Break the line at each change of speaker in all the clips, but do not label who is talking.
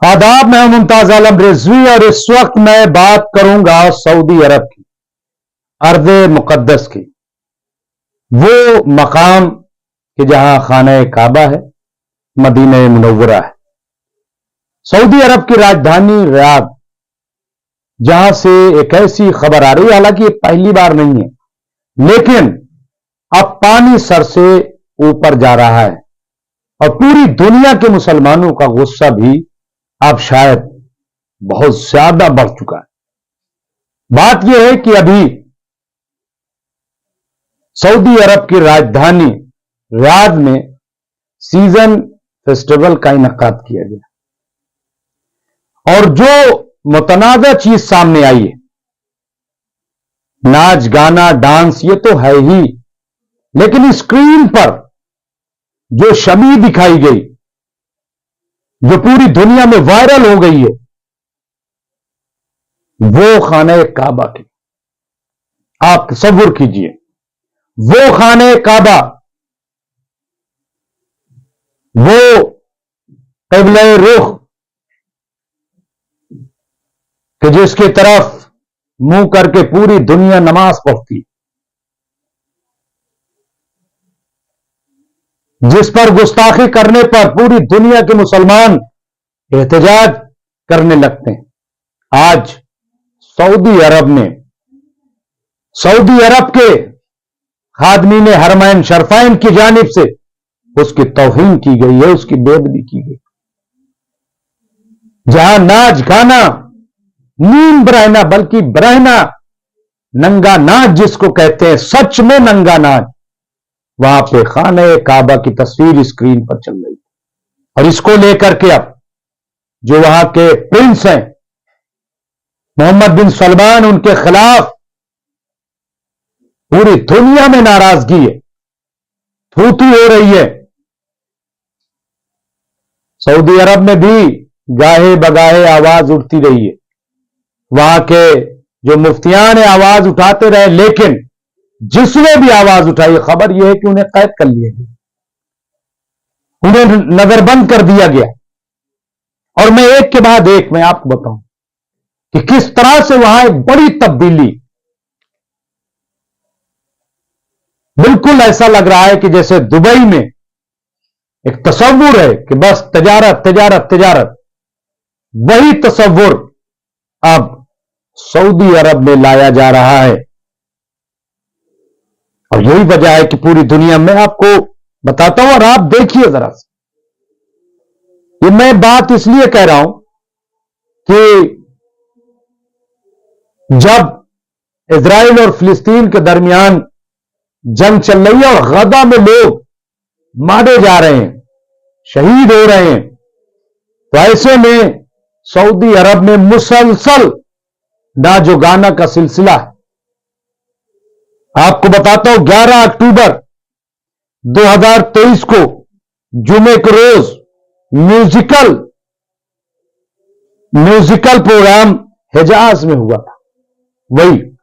आदाब, मैं मुमताज आलम रिजवी और इस वक्त मैं बात करूंगा सऊदी अरब की, अर्ज़ मुक़द्दस की, वो मकाम कि जहां खाना काबा है, मदीना मुनव्वरा है, सऊदी अरब की राजधानी रियाद, जहां से एक ऐसी खबर आ रही है, हालांकि ये पहली बार नहीं है, लेकिन अब पानी सर से ऊपर जा रहा है और पूरी दुनिया के मुसलमानों का गुस्सा भी अब शायद बहुत ज्यादा बढ़ चुका है। बात यह है कि अभी सऊदी अरब की राजधानी रियाद में सीजन फेस्टिवल का इनेकाद किया गया और जो मुतनाज़ा चीज सामने आई है, नाच गाना डांस ये तो है ही, लेकिन स्क्रीन पर जो छवि दिखाई गई, जो पूरी दुनिया में वायरल हो गई है, वो खाने काबा की। आप तसव्वुर कीजिए, वो खाने काबा, वो क़िबला रुख कि जिसकी तरफ मुंह करके पूरी दुनिया नमाज पढ़ती, जिस पर गुस्ताखी करने पर पूरी दुनिया के मुसलमान एहतजाज करने लगते हैं। आज सऊदी अरब में सऊदी अरब के खादमीन हरमैन शरफैन की जानिब से उसकी तौहीन की गई है, उसकी बेअदबी की गई। जहां नाच गाना, नीम बरहना, बल्कि बरहना, नंगा नाच जिसको कहते हैं, सच में नंगा नाच, वहां पे खाने काबा की तस्वीर स्क्रीन पर चल रही है। और इसको लेकर के अब जो वहां के प्रिंस हैं मोहम्मद बिन सलमान, उनके खिलाफ पूरी दुनिया में नाराजगी है, थू-थू हो रही है। सऊदी अरब में भी गाहे बगाहे आवाज उठती रही है, वहां के जो मुफ्तियान है आवाज उठाते रहे, लेकिन जिसने भी आवाज उठाई, खबर यह है कि उन्हें कैद कर लिया गया, उन्हें नजरबंद कर दिया गया। और मैं एक के बाद एक मैं आपको बताऊं कि किस तरह से वहां एक बड़ी तब्दीली, बिल्कुल ऐसा लग रहा है कि जैसे दुबई में एक तस्वुर है कि बस तिजारत तिजारत तिजारत, वही तस्वुर अब सऊदी अरब में लाया जा रहा है। और यही वजह है कि पूरी दुनिया में आपको बताता हूं और आप देखिए जरा से, ये मैं बात इसलिए कह रहा हूं कि जब इजराइल और फिलिस्तीन के दरमियान जंग चल रही है और गजा में लोग मारे जा रहे हैं, शहीद हो रहे हैं, तो ऐसे में सऊदी अरब में मुसलसल नाचो गाना का सिलसिला है। आपको बताता हूं 11 अक्टूबर 2023 को जुमे के रोज म्यूजिकल प्रोग्राम हिजाज में हुआ था, वही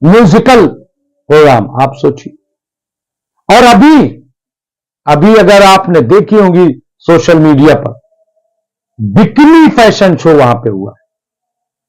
म्यूजिकल प्रोग्राम आप सोचिए। और अभी अगर आपने देखी होंगी सोशल मीडिया पर, बिकनी फैशन शो वहां पे हुआ है।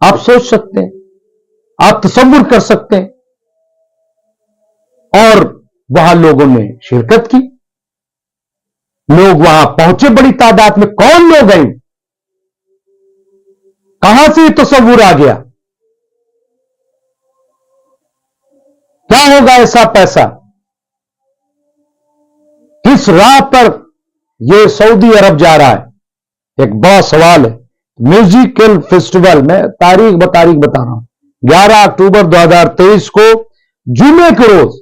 आप सोच सकते हैं, आप तसव्वुर कर सकते हैं। और वहां लोगों ने शिरकत की, लोग वहां पहुंचे बड़ी तादाद में। कौन लोग गए, कहां से तसव्वुर आ गया, क्या होगा ऐसा पैसा, किस राह पर यह सऊदी अरब जा रहा है, एक बड़ा सवाल है। म्यूजिकल फेस्टिवल में तारीख बता रहा हूं, 11 अक्टूबर 2023 को जुमे के रोज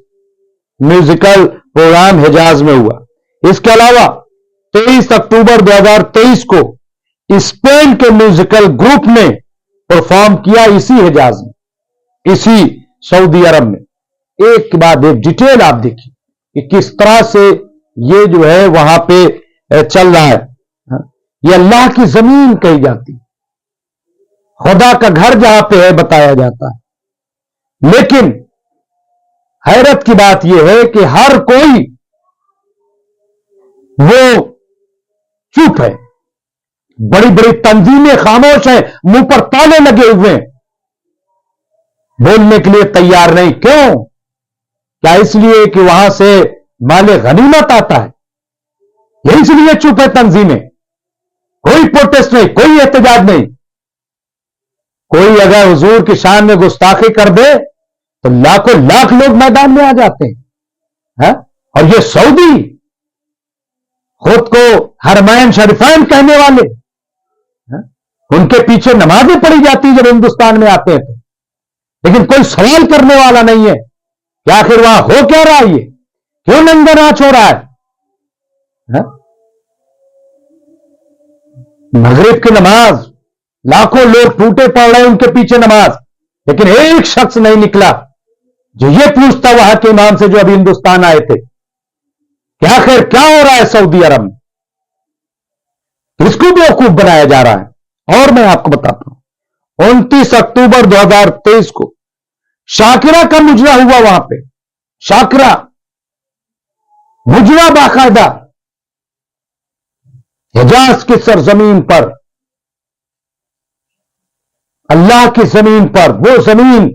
म्यूजिकल प्रोग्राम हिजाज में हुआ। इसके अलावा 23 अक्टूबर 2023 को स्पेन के म्यूजिकल ग्रुप ने परफॉर्म किया इसी हिजाज में, इसी सऊदी अरब में। एक के बाद एक डिटेल आप देखिए कि किस तरह से ये जो है वहां पे चल रहा है। ये अल्लाह की जमीन कही जाती, खुदा का घर जहां पे है बताया जाता है। लेकिन हैरत की बात यह है कि हर कोई वो चुप है, बड़ी बड़ी तंजीमें खामोश हैं, मुंह पर ताले लगे हुए हैं, बोलने के लिए तैयार नहीं। क्यों? क्या इसलिए कि वहां से माले गनीमत आता है? यही इसलिए चुप है तंजीमें। कोई प्रोटेस्ट नहीं, कोई एहतजाज नहीं। कोई अगर हुजूर की शान में गुस्ताखी कर दे तो लाखों लाख लोग मैदान में आ जाते हैं। और ये सऊदी खुद को हरमैन शरीफैन कहने वाले, उनके पीछे नमाजें पढ़ी जाती जब हिंदुस्तान में आते हैं तो, लेकिन कोई सवाल करने वाला नहीं है कि आखिर वहां हो क्या रहा है, ये क्यों नंगा नाच हो रहा है? मगरिब की नमाज लाखों लोग टूटे पड़ रहे हैं उनके पीछे नमाज, लेकिन एक शख्स नहीं निकला जो ये पूछता वहां के इमाम से जो अभी हिंदुस्तान आए थे कि आखिर क्या हो रहा है सऊदी अरब में, इसको बेवकूफ बनाया जा रहा है। और मैं आपको बताता हूं, 29 अक्टूबर 2023 को शाकिरा का मुजरा हुआ वहां पे। शाकिरा मुजरा बाकायदा हिजाज की सरजमीन पर, अल्लाह की जमीन पर, वो जमीन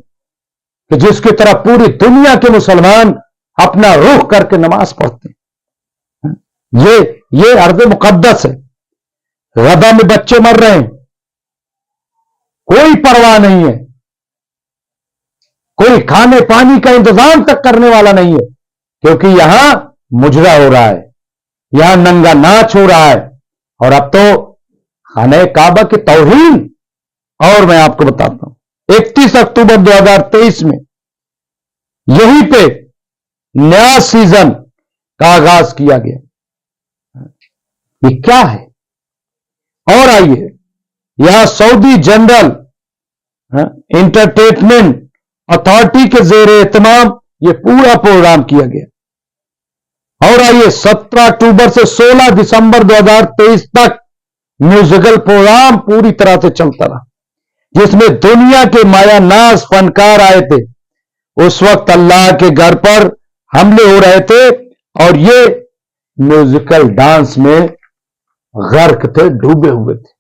कि जिसकी तरफ पूरी दुनिया के मुसलमान अपना रुख करके नमाज पढ़ते हैं। ये अर्ज़ मुकद्दस है। गदा में बच्चे मर रहे हैं, कोई परवाह नहीं है, कोई खाने पानी का इंतजाम तक करने वाला नहीं है, क्योंकि यहां मुजरा हो रहा है, यहां नंगा नाच हो रहा है। और अब तो खाने काबा की तौहीन। और मैं आपको बताता हूं, 31 अक्टूबर 2023 में यहीं पे नया सीजन का आगाज किया गया। ये क्या है? और आइए, यहां सऊदी जनरल एंटरटेनमेंट अथॉरिटी के जेर एहतमाम ये पूरा प्रोग्राम किया गया। और आइए, 17 अक्टूबर से 16 दिसंबर 2023 तक म्यूजिकल प्रोग्राम पूरी तरह से चलता रहा, जिसमें दुनिया के मायानाज फनकार आए थे। उस वक्त अल्लाह के घर पर हमले हो रहे थे और ये म्यूजिकल डांस में गर्क थे, डूबे हुए थे।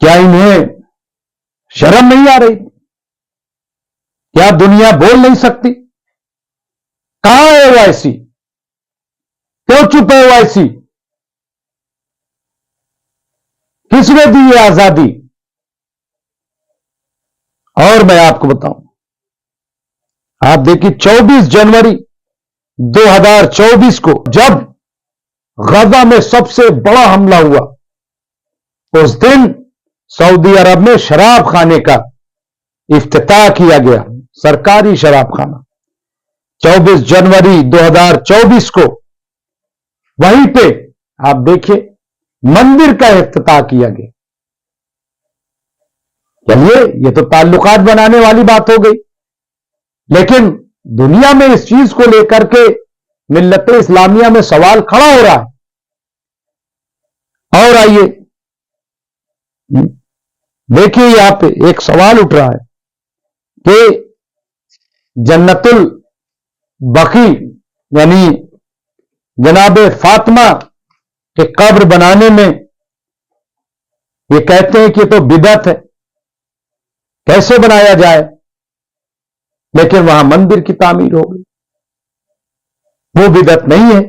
क्या इन्हें शर्म नहीं आ रही? क्या दुनिया बोल नहीं सकती? कहां है ओवैसी? क्यों चुप है ओवैसी? किसने दी ये आजादी? और मैं आपको बताऊं, आप देखिए 24 जनवरी 2024 को जब गजा में सबसे बड़ा हमला हुआ, उस दिन सऊदी अरब में शराब खाने का इफ्तिताह किया गया, सरकारी शराब खाना। 24 जनवरी 2024 को वहीं पे आप देखिए मंदिर का इफ्तिताह किया गया। चलिए, ये तो ताल्लुकात बनाने वाली बात हो गई, लेकिन दुनिया में इस चीज को लेकर के मिल्लत इस्लामिया में सवाल खड़ा हो रहा है। और आइए देखिए, यहां पे एक सवाल उठ रहा है कि जन्नतुल बकी यानी जनाब फातिमा के कब्र बनाने में ये कहते हैं कि ये तो बिदअत है, कैसे बनाया जाए? लेकिन वहां मंदिर की तामीर हो गई, वो बिदअत नहीं है,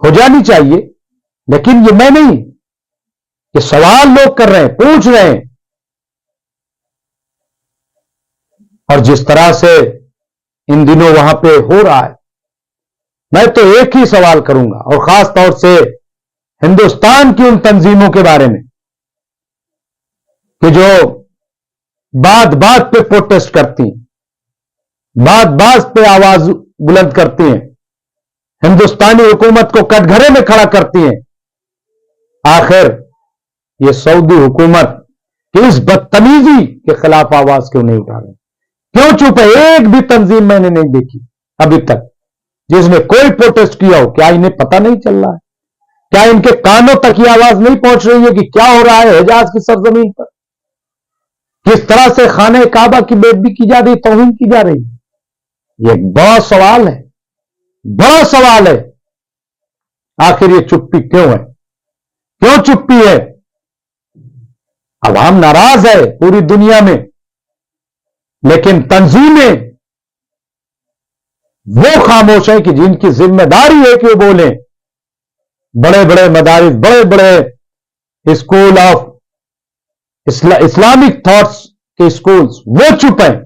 हो जानी चाहिए। लेकिन ये मैं नहीं, ये सवाल लोग कर रहे हैं, पूछ रहे हैं। और जिस तरह से इन दिनों वहां पे हो रहा है, मैं तो एक ही सवाल करूंगा, और खास तौर से हिंदुस्तान की उन तंजीमों के बारे में कि जो बात बात पे प्रोटेस्ट करती हैं, बात बात पे आवाज बुलंद करती हैं, हिंदुस्तानी हुकूमत को कटघरे में खड़ा करती हैं। आखिर ये सऊदी हुकूमत की इस बदतमीजी के खिलाफ आवाज क्यों नहीं उठा रहे? क्यों चुप है? एक भी तंजीम मैंने नहीं देखी अभी तक जिसने कोई प्रोटेस्ट किया हो। क्या इन्हें पता नहीं चल रहा है? क्या इनके कानों तक ये आवाज नहीं पहुंच रही है कि क्या हो रहा है हिजाज की सरजमीन पर? किस तरह से खाने काबा की बेदबी की जा रही, तौहीन की जा रही है? ये बड़ा सवाल है, बड़ा सवाल है। आखिर ये चुप्पी क्यों है? क्यों चुप्पी है? अवाम नाराज है पूरी दुनिया में, लेकिन तंजीमें वो खामोश है कि जिनकी जिम्मेदारी है कि वो बोले। बड़े बड़े मदारिस, बड़े बड़े स्कूल ऑफ इस्लामिक थॉट्स के स्कूल्स, वो चुप हैं।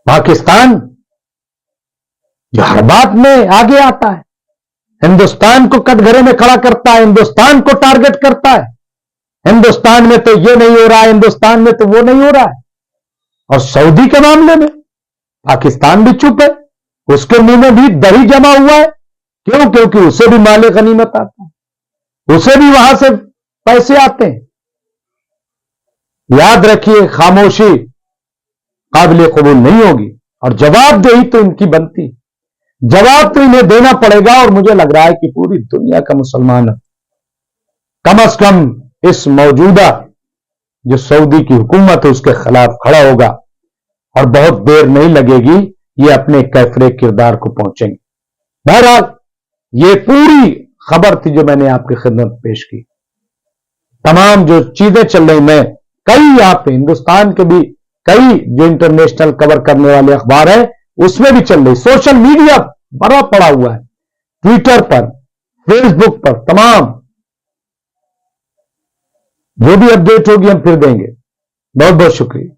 पाकिस्तान जो हर बात में आगे आता है, हिंदुस्तान को कटघरे में खड़ा करता है, हिंदुस्तान को टारगेट करता है, हिंदुस्तान में तो ये नहीं हो रहा है, हिंदुस्तान में तो वो नहीं हो रहा है। और सऊदी के मामले में पाकिस्तान भी चुप है, उसके मुंह में भी दही जमा हुआ है। क्यों? क्योंकि उसे भी माले गनीमत आता है, उसे भी वहां से पैसे आते हैं। याद रखिए, खामोशी काबिल कबूल नहीं होगी और जवाबदेही तो इनकी बनती, जवाब तो इन्हें देना पड़ेगा। और मुझे लग रहा है कि पूरी दुनिया का मुसलमान कम से कम इस मौजूदा जो सऊदी की हुकूमत है उसके खिलाफ खड़ा होगा और बहुत देर नहीं लगेगी, ये अपने कैफरे किरदार को पहुंचेंगे। बहरहाल ये पूरी खबर थी जो मैंने आपकी खिदमत पेश की। तमाम जो चीजें चल रही, मैं कई यहां पे हिंदुस्तान के भी कई जो इंटरनेशनल कवर करने वाले अखबार है उसमें भी चल रही, सोशल मीडिया बड़ा पड़ा हुआ है, ट्विटर पर, फेसबुक पर, तमाम जो भी अपडेट होगी हम फिर देंगे। बहुत बहुत शुक्रिया।